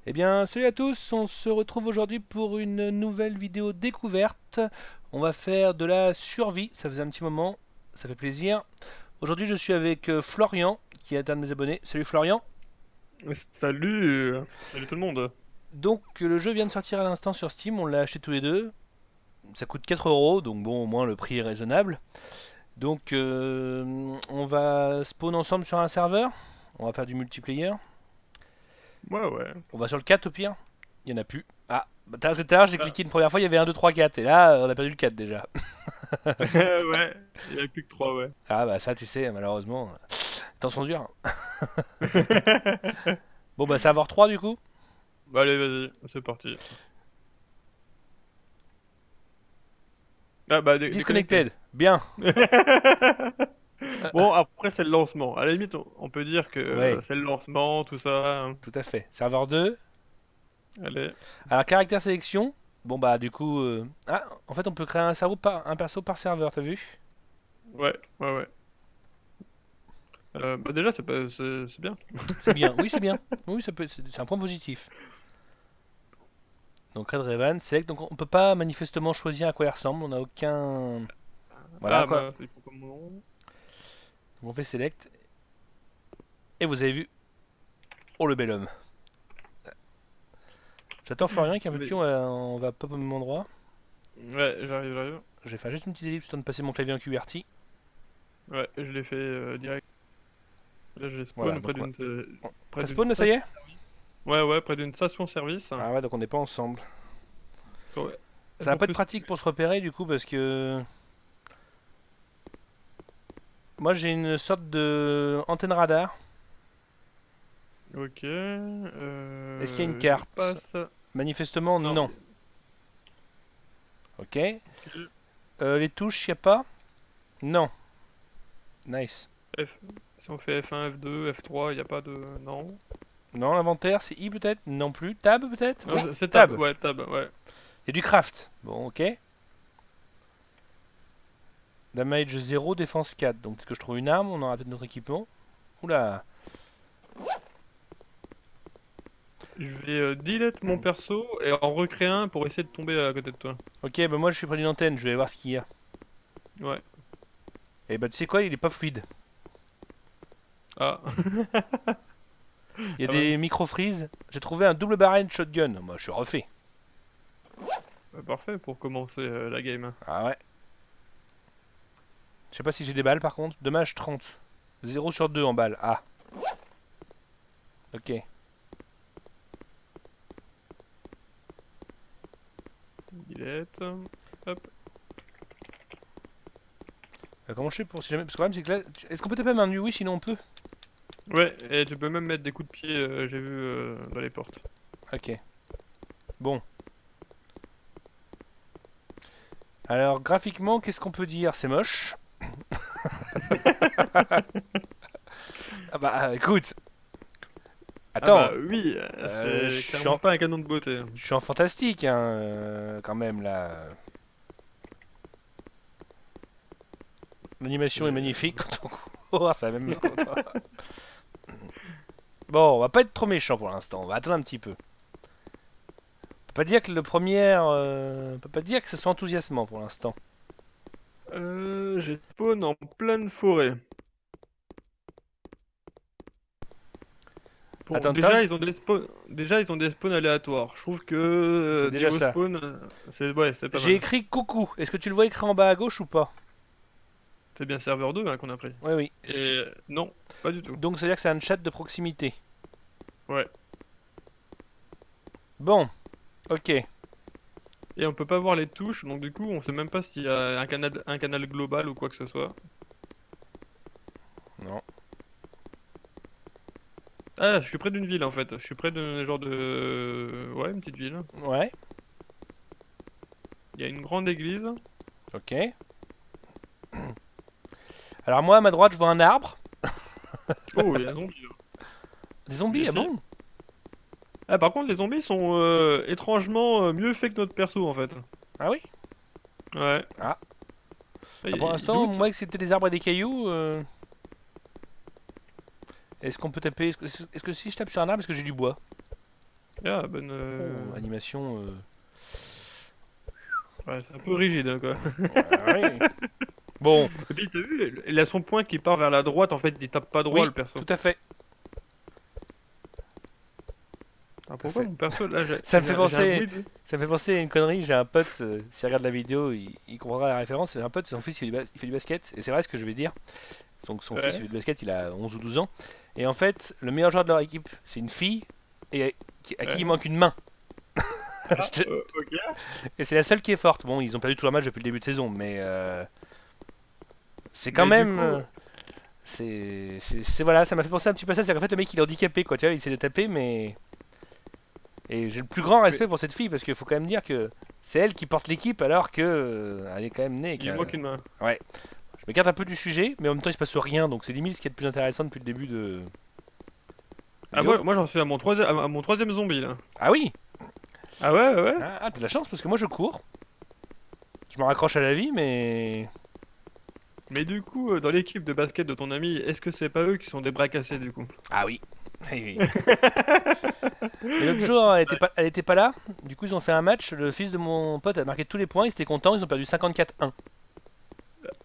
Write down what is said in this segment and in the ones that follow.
Eh bien, salut à tous, on se retrouve aujourd'hui pour une nouvelle vidéo découverte. On va faire de la survie, ça faisait un petit moment, ça fait plaisir. Aujourd'hui, je suis avec Florian, qui est un de mes abonnés. Salut Florian. Salut, salut tout le monde. Donc, le jeu vient de sortir à l'instant sur Steam, on l'a acheté tous les deux. Ça coûte 4 euros, donc bon, au moins le prix est raisonnable. Donc, on va spawn ensemble sur un serveur. On va faire du multiplayer. Ouais, ouais. On va sur le 4 au pire. Il y en a plus. Ah, bah, parce que tout à l'heure j'ai Ah, cliqué une première fois, il y avait un 2 3 4 et là on a perdu le 4 déjà. ouais, il y a plus que trois, ouais. Ah bah ça tu sais, malheureusement, temps sont durs. Bon bah ça va avoir 3 du coup. Bah allez, vas-y, c'est parti. Ah bah déconnecté. Disconnected, bien. Bon, après c'est le lancement. À la limite, on peut dire que Ouais, c'est le lancement, tout ça, hein. tout à fait. Serveur 2. Allez. Alors caractère sélection. Bon bah du coup... Ah, en fait on peut créer un perso par serveur, t'as vu? Ouais, ouais, ouais. Bah déjà, c'est bien. C'est bien, oui c'est bien. Oui, c'est un point positif. Donc Red Raven, select. Donc on peut pas manifestement choisir à quoi il ressemble, on n'a aucun... Voilà Ah, quoi. bah, il faut comme mon nom. Donc on fait select. Et vous avez vu, oh le bel homme. J'attends Florian qui est un peu Mais- pion, on va pas au même endroit. Ouais, j'arrive. Je vais faire juste une petite ellipse temps de passer mon clavier en QWERTY. Ouais, je l'ai fait direct. Là, je Voilà, spawn donc ouais. près T'as d'une spawn, ça y station. est? Ouais, ouais, près d'une station-service. Ah ouais, donc on n'est pas ensemble. Ouais. Ça va Pour pas être tout ce pratique pour se repérer du coup parce que moi j'ai une sorte de antenne radar. Ok. Est-ce qu'il y a une J'ai pas carte? ça. Manifestement Non. non. Ok. Ok. Les touches, y a pas? Non. Nice. F... Si on fait F1, F2, F3, y a pas de. Non. Non, l'inventaire, c'est I peut-être? Non plus. Tab peut-être? Non, Oui, c'est tab. tab. Ouais, tab. Ouais. Il y a du craft. Bon, ok. Damage 0, défense 4. Donc peut-être que je trouve une arme, on aura peut-être notre équipement. Oula. Je vais delete mon perso et en recréer un pour essayer de tomber à côté de toi. Ok, bah moi je suis près d'une antenne, je vais voir ce qu'il y a. Ouais. Et bah tu sais quoi, il est pas fluide. Ah. Il y a Ah des mince. micro-freeze. J'ai trouvé un double barrel shotgun. Moi je suis refait. Bah, parfait pour commencer la game. Ah ouais. Je sais pas si j'ai des balles par contre. Dommage 30. 0 sur 2 en balles. Ah. Ok. Delete. Hop. Comment je fais pour si jamais. Parce que le problème c'est que là. Est-ce qu'on peut taper main nue? Oui, sinon on peut. Ouais, et tu peux même mettre des coups de pied, j'ai vu dans les portes. Ok. Bon. Alors graphiquement, qu'est-ce qu'on peut dire? C'est moche. Ah bah écoute. Ah bah Attends. oui, Je c'est suis clairement en, pas un canon de beauté. je suis en fantastique, hein, quand même là. L'animation est Euh, magnifique quand on court, ça même. Bon, on va pas être trop méchant pour l'instant, on va attendre un petit peu. On peut pas dire que le premier. On peut pas dire que ce soit enthousiasmant pour l'instant. j'ai spawn en pleine forêt. Bon, Attends, attends, déjà ils ont des spawns aléatoires. Je trouve que c'est déjà niveau ça. spawn, c'est pas J'ai mal. écrit coucou. Est-ce que tu le vois écrit en bas à gauche ou pas? C'est bien serveur 2 hein, qu'on a pris. Oui, oui. Et non, pas du tout. Donc, ça veut dire que c'est un chat de proximité. Ouais. Bon, ok. Et on peut pas voir les touches, donc du coup on sait même pas s'il y a un canal global ou quoi que ce soit. Non. Ah, je suis près d'une ville en fait. Je suis près d'un genre de... Ouais, une petite ville. Ouais, Il y a une grande église. ok. Alors, moi, à ma droite, je vois un arbre. Oh, il y a un zombie là. Des Lui zombies, ah aussi. bon? Ah, par contre, les zombies sont étrangement mieux faits que notre perso en fait. Ah oui? Ouais. Ah. Ah, Ah, pour il l'instant, loot. moi, que c'était des arbres et des cailloux. Est-ce qu'on peut taper. Est-ce que si je tape sur un arbre, est-ce que j'ai du bois? Ah, bonne. Animation. Ouais, c'est un peu rigide, hein, quoi. Ouais. Bon, Et puis, t'as vu, il a son point qui part vers la droite, en fait, il tape pas droit, oui, le perso. tout à fait. Alors Tout à pourquoi fait. mon perso, là, Ça me fait j'ai un penser, bruit de... ça me fait penser à une connerie. J'ai un pote, s'il regarde la vidéo, il comprendra la référence. C'est un pote, son fils il fait du basket, et c'est vrai ce que je vais dire. Donc son fils il Ouais. fait du basket, il a 11 ou 12 ans. Et en fait, le meilleur joueur de leur équipe, c'est une fille, et à qui il Ouais. manque une main. Ah, ok. Et c'est la seule qui est forte. Bon, ils ont perdu tout leur match depuis le début de saison, mais c'est quand Mais du même. coup, Voilà, ça m'a fait penser un petit peu à ça. C'est qu'en fait, le mec il est handicapé, quoi. Tu vois, il essaie de taper, mais. Et j'ai le plus grand mais respect pour cette fille, parce qu'il faut quand même dire que c'est elle qui porte l'équipe, alors que elle est quand même née. il manque une main. Ouais. Je m'écarte un peu du sujet, mais en même temps, il se passe rien, donc c'est limite ce qui est le plus intéressant depuis le début de Ah, vidéo. moi j'en suis à mon troisième zombie, là. Ah oui. Ah ouais, ouais. T'as de la chance, parce que moi je cours. Je me raccroche à la vie, mais. Mais du coup, dans l'équipe de basket de ton ami, est-ce que c'est pas eux qui sont des bras cassés, du coup? Ah oui. Oui, oui. Mais l'autre jour, elle était pas là. Du coup, ils ont fait un match. Le fils de mon pote a marqué tous les points. Ils étaient contents. Ils ont perdu 54-1.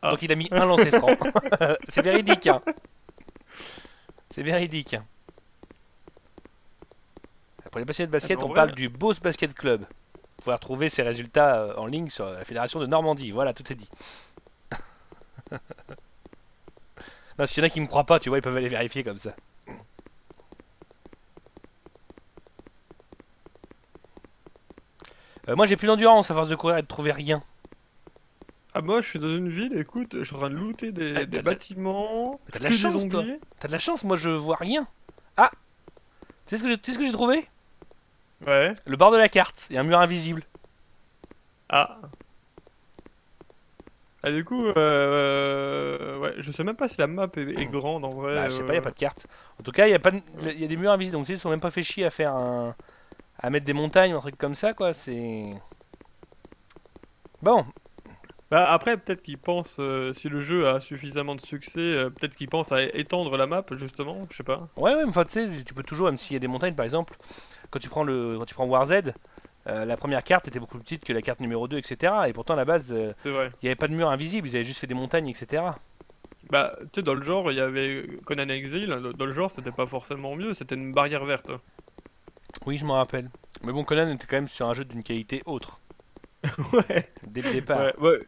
Ah. Donc il a mis un lancer franc. C'est véridique. Hein. C'est véridique. Pour les passionnés de Ah, mais basket, en on vrai, parle du Beauce Basket Club. Vous pouvez retrouver ses résultats en ligne sur la fédération de Normandie. Voilà, tout est dit. Non, s'il y en a qui me croient pas, tu vois, ils peuvent aller vérifier comme ça. Moi, j'ai plus d'endurance à force de courir et de trouver rien. ah, moi je suis dans une ville, écoute, je suis en train de looter Ah, des bâtiments, t'as de la tuer des chance, toi. zombies. T'as de la chance, moi, je vois rien. Ah, tu sais ce que j'ai trouvé? Ouais. Le bord de la carte. Il y a un mur invisible. Ah. Ah, du coup, ouais, je sais même pas si la map est grande en vrai. Bah, je sais pas, il y a pas de carte. En tout cas, il y a pas, il y a des murs invisibles. Donc, tu sais, ils sont même pas fait chier à faire à mettre des montagnes ou un truc comme ça, quoi. C'est bon. Bah, après, peut-être qu'ils pensent, si le jeu a suffisamment de succès, peut-être qu'ils pensent à étendre la map, justement, je sais pas. Ouais, ouais, mais enfin, tu sais, tu peux toujours, même s'il y a des montagnes, par exemple, quand tu prends WarZ, la première carte était beaucoup plus petite que la carte numéro 2, etc. Et pourtant, à la base, C'est vrai. il n'y avait pas de mur invisible, ils avaient juste fait des montagnes, etc. Bah, tu sais, dans le genre, il y avait Conan Exile, dans le genre, c'était pas forcément mieux, c'était une barrière verte. Oui, je m'en rappelle. Mais bon, Conan était quand même sur un jeu d'une qualité autre, Ouais, dès le départ. ouais, ouais.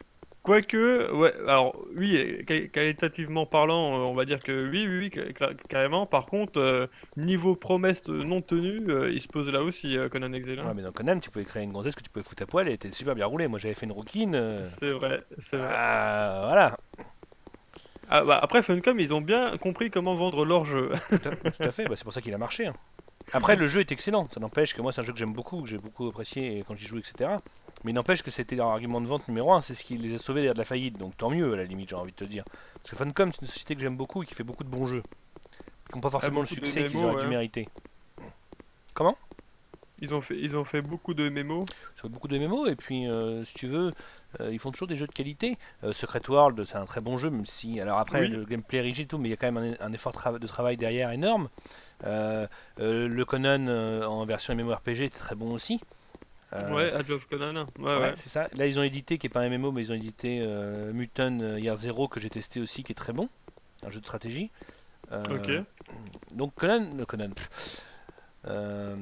Quoique, ouais, alors oui, qualitativement parlant, on va dire que oui, oui, oui, carrément. Par contre, niveau promesse non tenue, il se pose là aussi, Conan Exile, Ouais, hein. mais dans Conan, tu pouvais créer une gonzesse que tu pouvais foutre à poil, elle était super bien roulée. Moi, j'avais fait une rouquine. C'est vrai, c'est vrai. Voilà, Ah, bah, après, Funcom, ils ont bien compris comment vendre leur jeu. tout à fait. Bah, c'est pour ça qu'il a marché. Hein. Après, le jeu est excellent. Ça n'empêche que moi, c'est un jeu que j'aime beaucoup, que j'ai beaucoup apprécié quand j'y joue, etc. Mais il n'empêche que c'était leur argument de vente numéro un. C'est ce qui les a sauvés derrière de la faillite. Donc tant mieux, à la limite, j'ai envie de te dire. Parce que Funcom, c'est une société que j'aime beaucoup et qui fait beaucoup de bons jeux. Qui n'ont pas Ah, forcément le beaucoup de succès qu'ils MMO, auraient dû ouais. mériter. Comment? Ils ont fait beaucoup de MMO. Ça fait beaucoup de MMO. Et puis, si tu veux, ils font toujours des jeux de qualité. Secret World, c'est un très bon jeu, même si. Alors après, Oui, le gameplay est rigide et tout, mais il y a quand même un effort de travail derrière énorme. Le Conan en version MMORPG était très bon aussi. Euh, ouais, Age of Conan. Ouais, ouais, ouais. c'est ça. Là, ils ont édité, qui est pas un MMO, mais ils ont édité Muton Year Zero que j'ai testé aussi, qui est très bon, un jeu de stratégie. Ok. Euh, donc Conan, euh,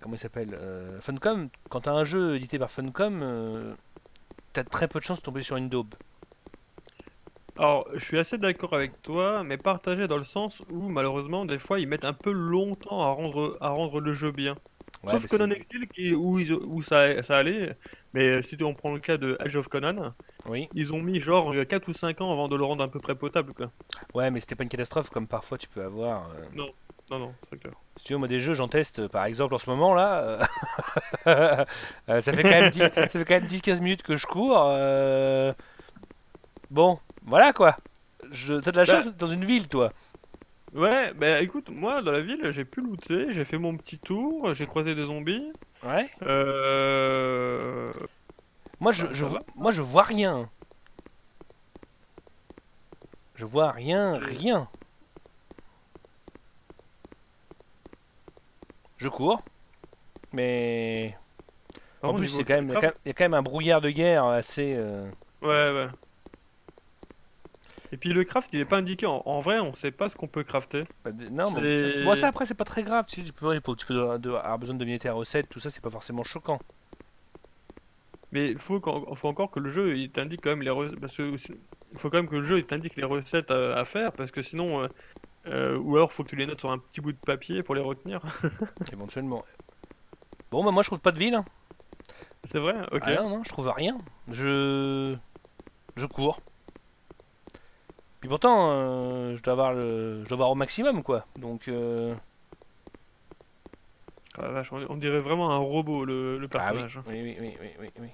comment il s'appelle Funcom. Quand t'as un jeu édité par Funcom, t'as très peu de chances de tomber sur une daube. Alors, je suis assez d'accord avec toi, mais partagé dans le sens où, malheureusement, des fois, ils mettent un peu longtemps à rendre le jeu bien. Ouais, Sauf mais Conan Exile, où ça allait. Mais si on prend le cas de Age of Conan, oui, ils ont mis genre 4 ou 5 ans avant de le rendre à peu près potable, quoi. ouais, mais c'était pas une catastrophe comme parfois tu peux avoir. Non, non, non, c'est clair. Si tu veux, moi des jeux, j'en teste, par exemple en ce moment là. Ça fait quand même ça fait quand même 10-15 minutes que je cours. Bon, voilà quoi. T'as de la chance Bah, d'être dans une ville, toi. ouais, bah écoute, moi, dans la ville, j'ai pu looter, j'ai fait mon petit tour, j'ai croisé des zombies. Ouais. Euh... Bah, ça va. Moi, je vois rien. Je vois rien, Et- rien. Je cours. Mais Par en contre, plus, niveau c'est quand même, craft, il y a quand même un brouillard de guerre assez. ouais, ouais. Et puis le craft, il est pas indiqué. En vrai, on sait pas ce qu'on peut crafter. Non, mais bon, ça C'est. après, c'est pas très grave. Tu peux avoir besoin de deviner tes recettes, tout ça, c'est pas forcément choquant. Mais faut encore que le jeu il t'indique quand même les recettes. Parce que il faut quand même que le jeu il t'indique les recettes à faire. Parce que sinon. Ou alors faut que tu les notes sur un petit bout de papier pour les retenir. Éventuellement. Bon, bah, moi, je trouve pas de ville, hein. C'est vrai? Ok. Ah non, non, je trouve rien. Je. Je cours. Puis pourtant, je dois avoir au maximum, quoi. Donc. Ah la vache, on dirait vraiment un robot le Ah oui, personnage, hein. oui, oui, oui, oui, oui, oui.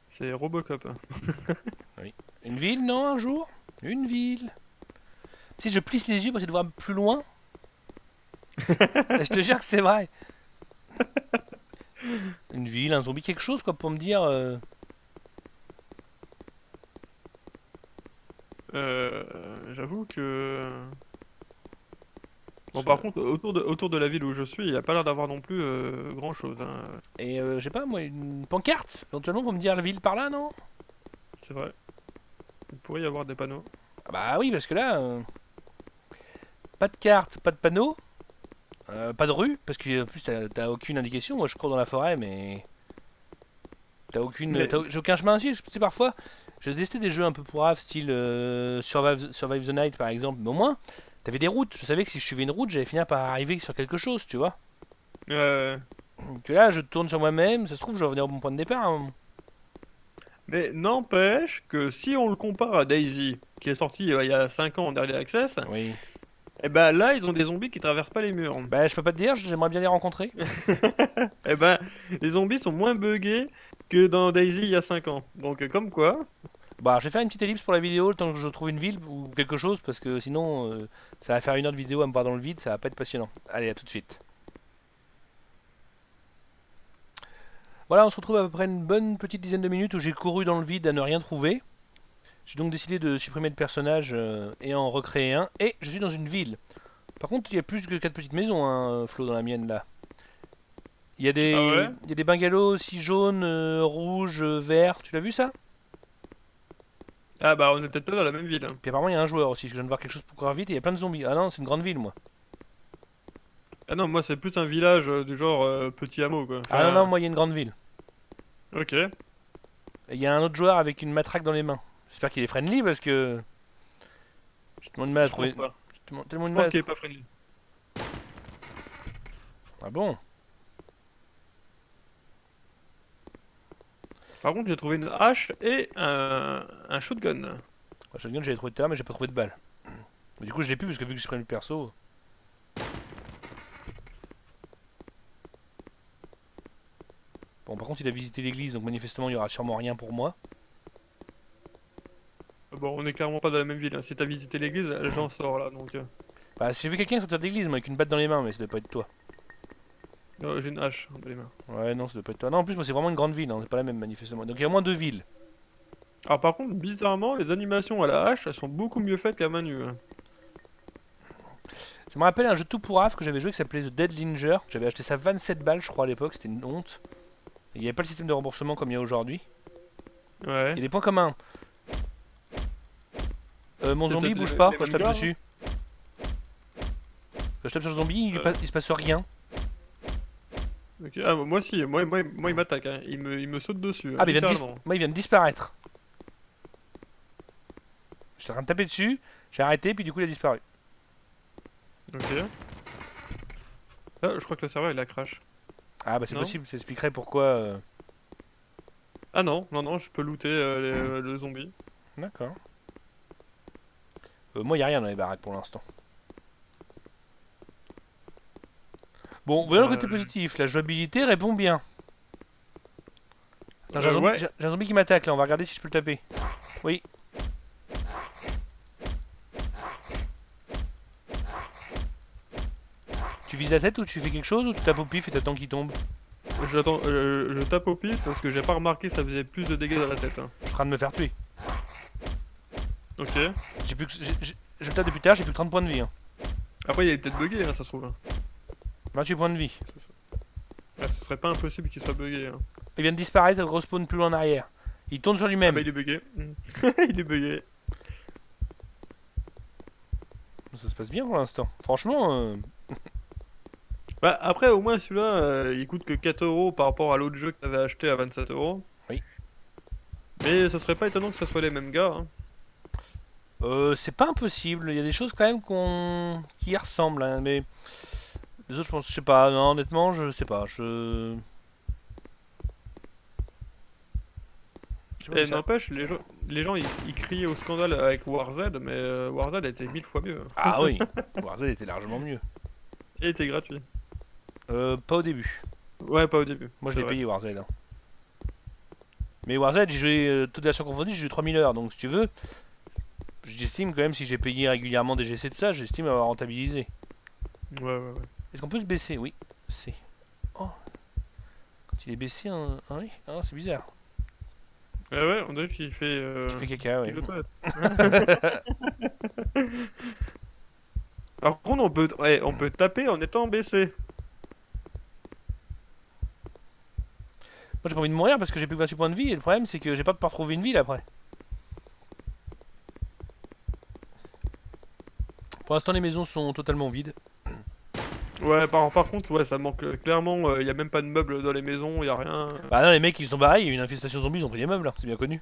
C'est Robocop, hein. Oui. Une ville, non, un jour? Une ville. Si je plisse les yeux pour essayer de voir plus loin, je te jure que c'est vrai. Une ville, un zombie, quelque chose, quoi, pour me dire. J'avoue que. Bon, par je- contre, autour de la ville où je suis, il n'y a pas l'air d'avoir non plus grand chose, hein. Et je sais pas, moi, une pancarte, éventuellement, pour me dire la ville par là, non? C'est vrai. Il pourrait y avoir des panneaux. Ah bah oui, parce que là, pas de carte, pas de panneau, pas de rue, parce que en plus, t'as aucune indication. Moi, je cours dans la forêt, mais Mais j'ai aucun chemin. Si, c'est parfois, j'ai testé des jeux un peu pourraves, style Survive the Night, par exemple, mais au moins, t'avais des routes. Je savais que si je suivais une route, j'allais finir par arriver sur quelque chose, tu vois. euh, Que là, je tourne sur moi-même, ça se trouve, je vais revenir au bon point de départ, hein. mais n'empêche que si on le compare à Daisy, qui est sorti il y a 5 ans en Early Access, Oui. et ben là, ils ont des zombies qui traversent pas les murs. Bah, je peux pas te dire, j'aimerais bien les rencontrer. Et ben, les zombies sont moins buggés que dans Daisy il y a 5 ans. Donc, comme quoi. Bah, je vais faire une petite ellipse pour la vidéo, le temps que je trouve une ville ou quelque chose, parce que sinon, ça va faire 1 heure de vidéo à me voir dans le vide, ça va pas être passionnant. Allez, à tout de suite. Voilà, on se retrouve à peu près une bonne petite dizaine de minutes où j'ai couru dans le vide à ne rien trouver. J'ai donc décidé de supprimer le personnage et en recréer un, et je suis dans une ville. Par contre, il y a plus que 4 petites maisons, hein, Flo, dans la mienne, là. Ah ouais? Il y a des bungalows aussi jaunes, rouges, verts, tu l'as vu ça? Ah bah, on est peut-être pas dans la même ville, hein. Puis apparemment, il y a un joueur aussi, je viens de voir quelque chose pour courir vite, et il y a plein de zombies. Ah non, c'est une grande ville, moi. Ah non, moi c'est plus un village du genre petit hameau quoi. Ah non, non, Enfin, moi, il y a une grande ville. ok. Et il y a un autre joueur avec une matraque dans les mains. J'espère qu'il est friendly parce que j'ai tellement de mal à Je pense trouver. pas. Tellement Je de mal pense à qu'il est pas friendly. Ah bon? Par contre, j'ai trouvé une hache et un shotgun. Le shotgun, j'avais trouvé tout à l'heure, mais j'ai pas trouvé de balle. Mais du coup, je l'ai plus parce que vu que j'ai pris le perso. Bon, par contre, il a visité l'église, donc manifestement, il y aura sûrement rien pour moi. Bon, on est clairement pas dans la même ville, hein. Si t'as visité l'église, j'en sors là donc. Bah, si j'ai vu quelqu'un sortir de l'église, moi, avec une batte dans les mains, mais ça doit pas être toi. J'ai une hache dans les mains. Ouais, non, ça doit pas être toi. Non, en plus, moi, c'est vraiment une grande ville, hein, c'est pas la même, manifestement. Donc, il y a au moins 2 villes. Alors par contre, bizarrement, les animations à la hache, elles sont beaucoup mieux faites qu'à main nue, hein. Ça me rappelle un jeu tout pourrave que j'avais joué qui s'appelait The Dead Linger. J'avais acheté ça 27 balles, je crois, à l'époque, c'était une honte. Il n'y avait pas le système de remboursement comme il y a aujourd'hui. Ouais. Il y a des points communs. Mon C'est zombie peut-être bouge pas les quand je mêmes tape gars, dessus. Quand je tape sur le zombie, Euh, il se passe rien. ok. Ah, moi si, moi il m'attaque, hein. Il me saute dessus, Ah, mais littéralement. moi, il vient de disparaître. J'étais en train de taper dessus, j'ai arrêté, puis du coup, il a disparu. Ok. Ah, je crois que le serveur il a crash. Ah, bah c'est Non? possible, ça expliquerait pourquoi. Ah non, non, non, je peux looter le zombie. D'accord. Moi, il n'y a rien dans les baraques pour l'instant. Bon, voyons le côté Euh, positif, la jouabilité répond bien. Attends, ouais. j'ai un zombie qui m'attaque là, on va regarder si je peux le taper. Oui. Tu vises la tête ou tu fais quelque chose ou tu tapes au pif et t'attends qu'il tombe? Je tape au pif parce que j'ai pas remarqué que ça faisait plus de dégâts dans la tête, hein. Je suis en train de me faire tuer. Ok. J'ai plus que, je le tape depuis tard, j'ai plus que 30 points de vie, hein. Après il est peut-être bugué, hein, ça se trouve, hein. 28 points de vie. Ah, ce serait pas impossible qu'il soit bugué. Hein. Il vient de disparaître et le respawn plus loin en arrière. Il tourne sur Ah lui-même. bah il est bugué. Il est bugué. Ça se passe bien pour l'instant. Franchement, Bah après au moins celui-là il coûte que 4 euros par rapport à l'autre jeu que t'avais acheté à 27 euros. Oui. Mais ce serait pas étonnant que ce soit les mêmes gars. Hein. c'est pas impossible. Il y a des choses quand même qui y ressemblent. Hein, mais les autres, je pense, je sais pas. Non, honnêtement, je sais pas. Je sais pas Et où ça. n'empêche, les gens ils criaient au scandale avec Warzed, mais Warzed était 1000 fois mieux. Ah oui, Warzone était largement mieux. Et était gratuit. Pas au début. Ouais, pas au début. Moi, je c'est l'ai vrai. payé Warzone. Hein. Mais Warzone, j'ai joué toute version confondue, j'ai joué 3000 heures. Donc, si tu veux, j'estime quand même, si j'ai payé régulièrement des GC de ça, j'estime avoir rentabilisé. Ouais. Est-ce qu'on peut se baisser? Oui, c'est. Oh, quand il est baissé, oui, ah, c'est bizarre. Ouais, on dirait qu'il fait. Tu fais caca, oui. Il auto- Par contre, on peut taper en étant baissé. Moi, j'ai pas envie de mourir parce que j'ai plus que 28 points de vie. Et le problème, c'est que j'ai pas de pas retrouver une ville après. Pour l'instant, les maisons sont totalement vides. Ouais, par contre, ouais, ça manque clairement. Il y a même pas de meubles dans les maisons, il y a rien. Bah non, les mecs, ils sont barrés. Il y a eu une infestation zombie, ils ont pris les meubles, hein, c'est bien connu.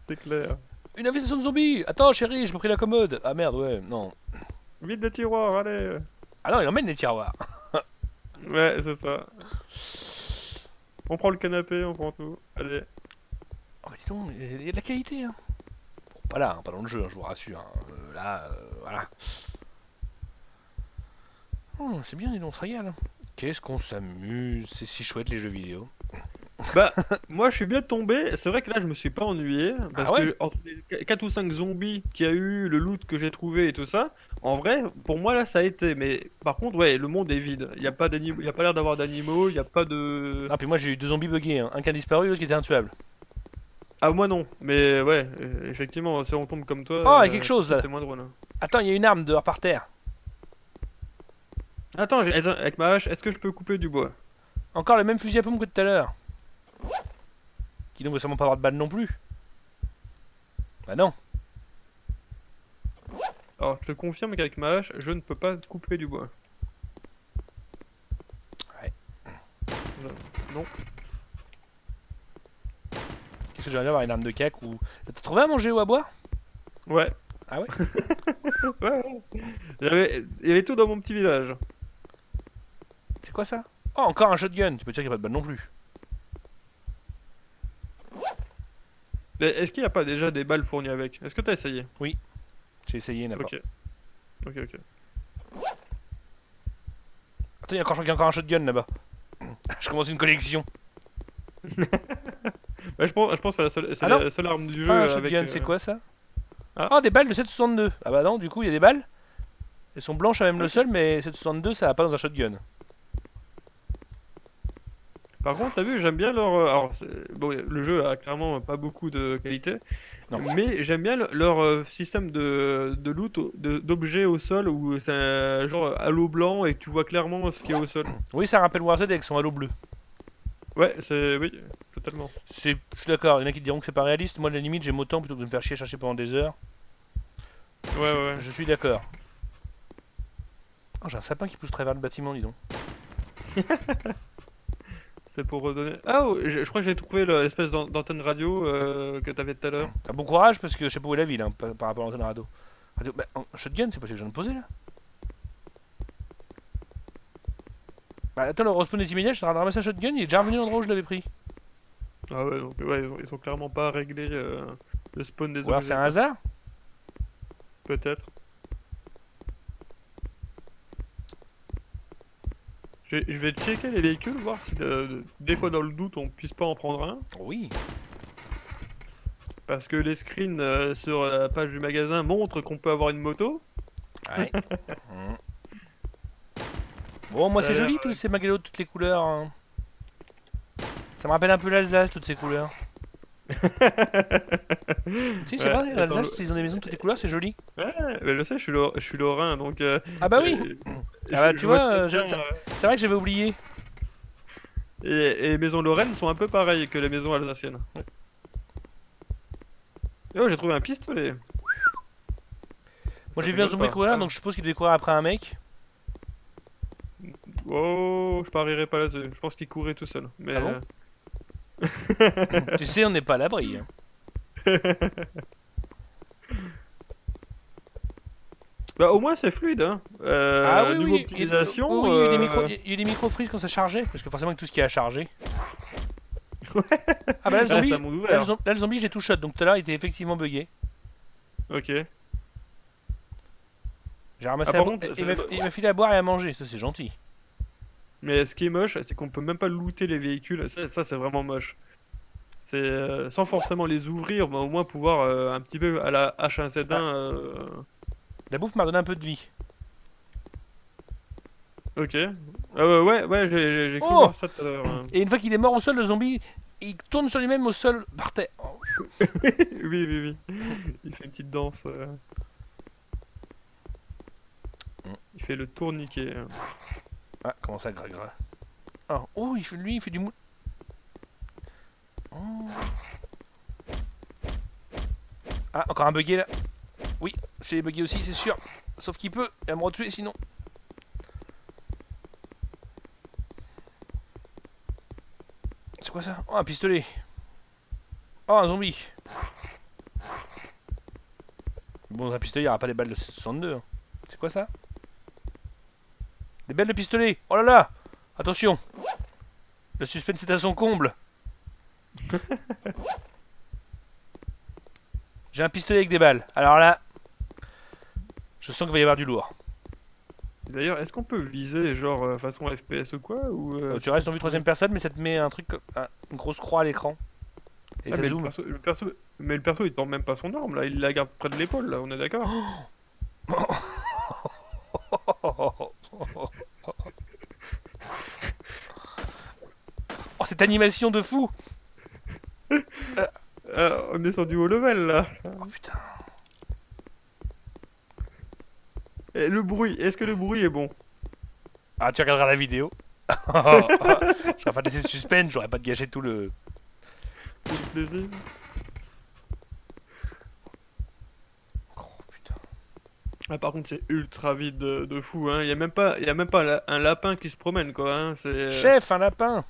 C'est clair. Une infestation de zombies. Attends, chérie, j'ai pris la commode. Ah merde, ouais, non. Vide des tiroirs, allez. Ah non, il emmène les tiroirs. Ouais, c'est ça. On prend le canapé, on prend tout. Allez. Oh, bah dis donc, il y a de la qualité, hein. Bon, pas là, hein, pas dans le jeu, hein, je vous rassure. Hein. Là, voilà. Oh, c'est bien, dis donc, on se régale. Hein. Qu'est-ce qu'on s'amuse. C'est si chouette, les jeux vidéo. Bah, moi je suis bien tombé. C'est vrai que là je me suis pas ennuyé. Parce Ah ouais? que entre les 4 ou 5 zombies qu'il y a eu, le loot que j'ai trouvé et tout ça, en vrai, pour moi là ça a été. Mais par contre, ouais, le monde est vide. Il y a pas d'animaux, il y a pas l'air d'avoir d'animaux, il y a pas de. Non, puis moi, j'ai eu deux zombies buggés. Hein. Un qui a disparu, l'autre qui était intuable. Ah, moi non. Mais ouais, effectivement, si on tombe comme toi, Oh, il y a quelque chose là. c'est moins drôle. Hein. Attends, il y a une arme dehors par terre. Attends, avec ma hache, est-ce que je peux couper du bois? Encore le même fusil à pompe que tout à l'heure. Qui donc va sûrement pas avoir de balles non plus. Bah non. Alors, je te confirme qu'avec ma hache, je ne peux pas couper du bois. Ouais. Non. Qu'est-ce que j'aimerais bien avoir une arme de cac ou. T'as trouvé à manger ou à boire? Ouais. Ah ouais? Ouais. Il y avait tout dans mon petit village. C'est quoi ça? Oh, encore un shotgun. Tu peux dire qu'il n'y a pas de balles non plus. Mais est-ce qu'il n'y a pas déjà des balles fournies avec? Est-ce que t'as essayé? J'ai essayé, il n'y en a pas. Ok. Ok. Attends, il y a encore un shotgun là-bas. Je commence une collection. Bah, je pense que c'est Ah non, la seule arme c'est du pas un jeu avec. shotgun, c'est quoi ça? Ah. Oh, des balles de 7,62. Ah bah non, du coup, il y a des balles. Elles sont blanches à même le sol, mais 7,62 ça va pas dans un shotgun. Par contre, t'as vu, j'aime bien leur. Alors, bon, le jeu a clairement pas beaucoup de qualité, Non. mais j'aime bien leur système de loot, d'objets au sol où c'est un genre halo blanc et que tu vois clairement ce qu'il y a au sol. Oui, ça rappelle Warzone avec son halo bleu. Ouais, oui, totalement. Je suis d'accord, il y en a qui diront que c'est pas réaliste. Moi, à la limite, j'aime autant plutôt que de me faire chier à chercher pendant des heures. Ouais. Je suis d'accord. Oh, j'ai un sapin qui pousse très vers le bâtiment, dis donc. C'est pour redonner. Ah, oh, je crois que j'ai trouvé l'espèce d'antenne radio que t'avais tout à l'heure. Ah, bon courage parce que je sais pas où est la ville hein, par rapport à l'antenne radio. Bah, shotgun, c'est pas ce que je viens de poser là. Bah, attends, le respawn est immédiat, je suis en train de ramasser un shotgun, il est déjà revenu à l'endroit où je l'avais pris. Ah ouais, donc ouais, ils ont clairement pas réglé le spawn des Ou alors objets, c'est un quoi. hasard. Peut-être. Je vais checker les véhicules, voir si des fois dans le doute on puisse pas en prendre un. Oui. Parce que les screens sur la page du magasin montrent qu'on peut avoir une moto. Ouais. Mm. Bon, moi Ça c'est a l'air, joli tous ces magalos de toutes les couleurs. Hein. Ça me rappelle un peu l'Alsace, toutes ces couleurs. Si, c'est Ouais, vrai, attends, l'Alsace, ils ont des maisons de toutes les couleurs, c'est joli. Ouais, mais je sais, je suis lorrain, donc Ah bah oui. Ah bah tu vois, très bien, c'est vrai que j'avais oublié. et les maisons Lorraine sont un peu pareilles que les maisons alsaciennes. Ouais. Oh, j'ai trouvé un pistolet. Moi Ça j'ai vu un rigole zombie pas. courir, Ah. donc je suppose qu'il devait courir après un mec. Oh, je parierais pas là-dessus. Je pense qu'il courait tout seul. Mais Ah bon? Tu sais, on n'est pas à l'abri. Hein. Bah au moins c'est fluide, hein. Ah oui, Niveau oui, oui, optimisation, oui, il y a eu des micros, il y a eu des micro-freeze quand ça chargeait, parce que forcément avec tout ce qui a chargé. Ah bah là le ah, c'est un zombie, monde ouvert. là, le zombie j'ai tout shot, donc tout à l'heure il était effectivement bugué. Ok. J'ai ramassé Ah par contre, il m'a filé à boire et à manger, ça c'est gentil. mais ce qui est moche, c'est qu'on peut même pas looter les véhicules. Ça c'est vraiment moche. C'est sans forcément les ouvrir, mais au moins pouvoir un petit peu à la H1Z1. Ah. La bouffe m'a donné un peu de vie. Ok. Ouais, j'ai cru Oh! voir ça tout à l'heure. Et une fois qu'il est mort au sol, le zombie, il tourne sur lui-même au sol par terre. Oh. Oui. Il fait une petite danse. Il fait le tourniquet. Ah, comment ça, gras. Oh, oh lui, il fait du mou... Oh. Ah, encore un bugué là. Oui, j'ai bugué aussi, c'est sûr. Sauf qu'il peut, il va me retuer sinon. C'est quoi ça? Oh, un pistolet. Oh, un zombie. Bon, dans un pistolet, il n'y aura pas les balles de 62. Hein. C'est quoi ça? Des balles de pistolet. Oh là là. Attention. Le suspense est à son comble. J'ai un pistolet avec des balles. Alors là, je sens qu'il va y avoir du lourd. D'ailleurs, est-ce qu'on peut viser genre façon FPS ou quoi ou Tu restes en vue troisième personne, mais ça te met un truc, une grosse croix à l'écran. Et Ah, ça mais zoome. mais le perso il tend même pas son arme là, il la garde près de l'épaule là, on est d'accord? Oh, cette animation de fou. On est sur du haut level là. Oh putain. Et le bruit, est-ce que le bruit est bon? Ah, tu regarderas la vidéo. J'aurais pas laissé le suspense, j'aurais pas de gâcher tout le... Pour le plaisir. Oh putain. Ah, par contre, c'est ultra vide de fou, hein. Il y a même pas un lapin qui se promène, quoi, hein. Chef, un lapin.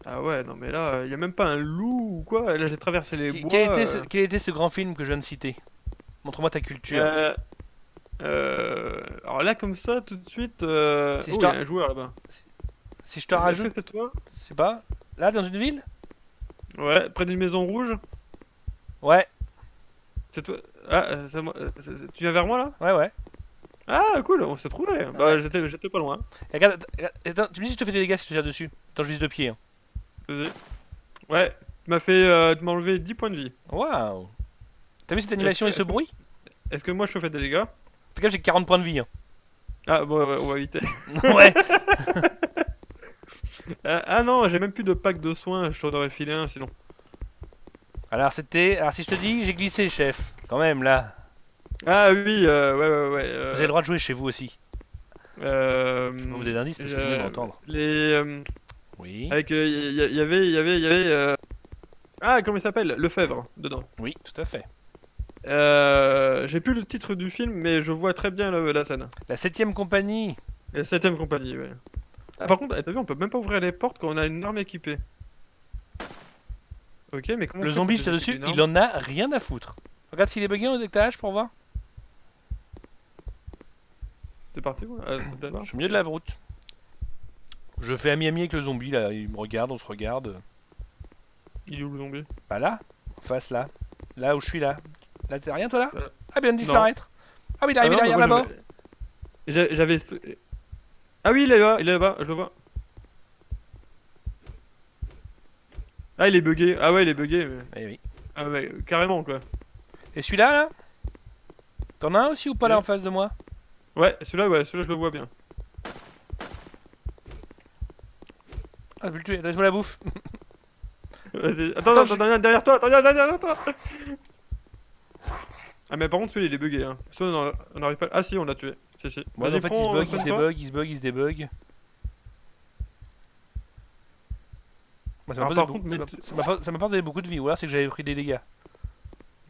Ah ouais, non, mais là, il y a même pas un loup ou quoi. Là, j'ai traversé les bois. Quel était ce grand film que je viens de citer? Montre-moi ta culture. Alors là, comme ça, tout de suite. Si Oh, je il te- y a un joueur là-bas. Si je te Est-ce que rajoute... c'est toi? C'est pas... Là, dans une ville? Ouais, près d'une maison rouge? Ouais, C'est toi? Ah, c'est moi. Tu viens vers moi là? ouais. Ah, cool, on s'est trouvé. Bah, Ouais. j'étais pas loin. Et regarde, attends, tu me dis si je te fais des dégâts si je te tire dessus. Attends, je vise de pied. Hein. Vas-y. Ouais, tu m'as enlevé 10 points de vie. Waouh. T'as vu cette animation et ce bruit? Est-ce que moi je te fais des dégâts? Fais gaffe, j'ai que 40 points de vie. Hein. Ah, bon, ouais, on va éviter. Ouais. Ah non, j'ai même plus de pack de soins, je t'en aurais filé un sinon. Alors c'était... Alors si je te dis, j'ai glissé, chef. Quand même, là. Ah oui, ouais. Vous avez le droit de jouer chez vous aussi. Je peux vous donner d'indices parce que je viens d'entendre. Oui. Avec, y avait... Ah, comment il s'appelle? Lefebvre, dedans. Oui, tout à fait. J'ai plus le titre du film, mais je vois très bien la scène. La 7ème compagnie. La 7ème compagnie, ouais. Ah, par contre, t'as vu, on peut même pas ouvrir les portes quand on a une arme équipée. Ok, mais comment Le on fait zombie, pour je tire dessus, désactiver une il en a rien à foutre. Regarde s'il est bugué au décalage pour voir. C'est parti, quoi. Je suis au milieu de la route. Je fais ami-ami avec le zombie, là. Il me regarde, on se regarde. Il est où le zombie? Bah là, en face, là. Là où je suis, là. Là, t'as rien, toi, là? Euh, Ah, il vient de disparaître. Ah oui, il est arrivé non, derrière, moi, là-bas. J'avais... Ah oui, il est là-bas, je le vois. Ah, il est bugué. Ah ouais, il est bugué. Mais... Eh oui. Ah ouais, carrément, quoi. Et celui-là, là? T'en as un aussi ou pas, là, en face de moi? Ouais, celui-là, je le vois bien. Ah, je vais le tuer, laisse-moi la bouffe. Vas-y. Attends, Attends, derrière toi, derrière toi. Ah mais par contre celui-là il est bugué hein. Celui-là, on n'arrive pas... Ah si, on l'a tué. Si, si. Bon, Vas-y, en fait, il se prends, bug, il se soigne-toi. débug, il se bug, il se débug. Moi, ça m'a Alors, pas par donné contre, beaucoup, mettre... ça m'a pas donné beaucoup de vie, ou alors c'est que j'avais pris des dégâts.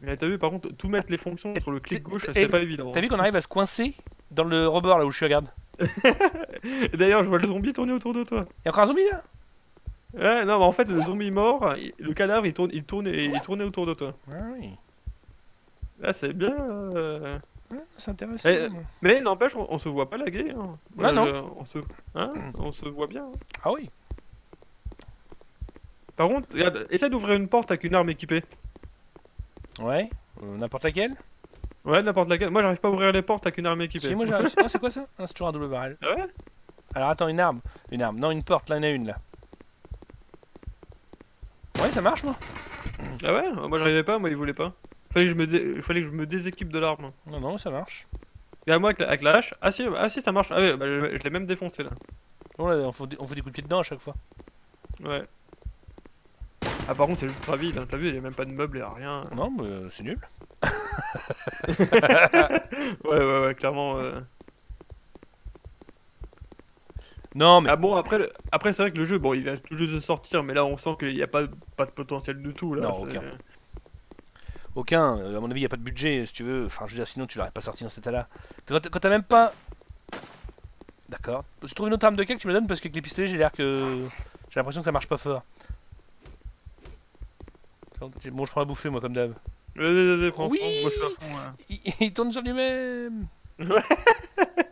Mais t'as vu, par contre, tout mettre les fonctions Et sur le clic gauche, et c'est pas évident. t'as Hein. vu qu'on arrive à se coincer dans le rebord là où je suis, regarde. Et d'ailleurs, je vois le zombie tourner autour de toi. Y'a encore un zombie là? Ouais, non, mais en fait, le zombie mort, le cadavre, il tournait autour de toi. Ah oui. Ah, c'est bien. Ouais, c'est intéressant. Eh, mais n'empêche, on se voit pas laguer. Hein. Ah non. On se voit bien. Hein. Ah oui. Par contre, regarde, essaie d'ouvrir une porte avec une arme équipée. Ouais. N'importe laquelle. Ouais, n'importe laquelle. Moi, j'arrive pas à ouvrir les portes avec une arme équipée. Si, moi j'ai réussi. Ah, c'est quoi ça? Ah, c'est toujours un double barrel. Ah ouais? Alors attends, une arme. Une arme. Non, une porte, là, il y en a une là. Ouais, ça marche, moi. Ah ouais? Moi, j'arrivais pas, moi, il voulait pas. Fallait que je me déséquipe de l'arme. Non, non, ça marche. Et à moi, avec la hache. Ah si, ça marche. Ah ouais, bah, je l'ai même défoncé là. Bon, là, on fait des coups de pied dedans à chaque fois. Ouais. Ah, par contre, c'est ultra vide. Hein. T'as vu, il y a même pas de meubles, y a rien. Non, mais c'est nul. Ouais, clairement. Non, mais Ah bon, après c'est vrai que le jeu, bon, il vient tout juste de sortir, mais là, on sent qu'il n'y a pas de potentiel du tout là. Non, aucun. Aucun. À mon avis, il n'y a pas de budget, si tu veux. Enfin, je veux dire, sinon tu l'aurais pas sorti dans cet état-là. Quand t'as même pas. D'accord. Si tu trouves une autre arme de quel que tu me la donnes parce que avec les pistolets, j'ai l'air que. J'ai l'impression que ça marche pas fort. Bon, je prends à bouffer, moi, comme d'hab. Vas-y, prends, Oui, moi je suis à fond là. il tourne sur lui-même. Ouais.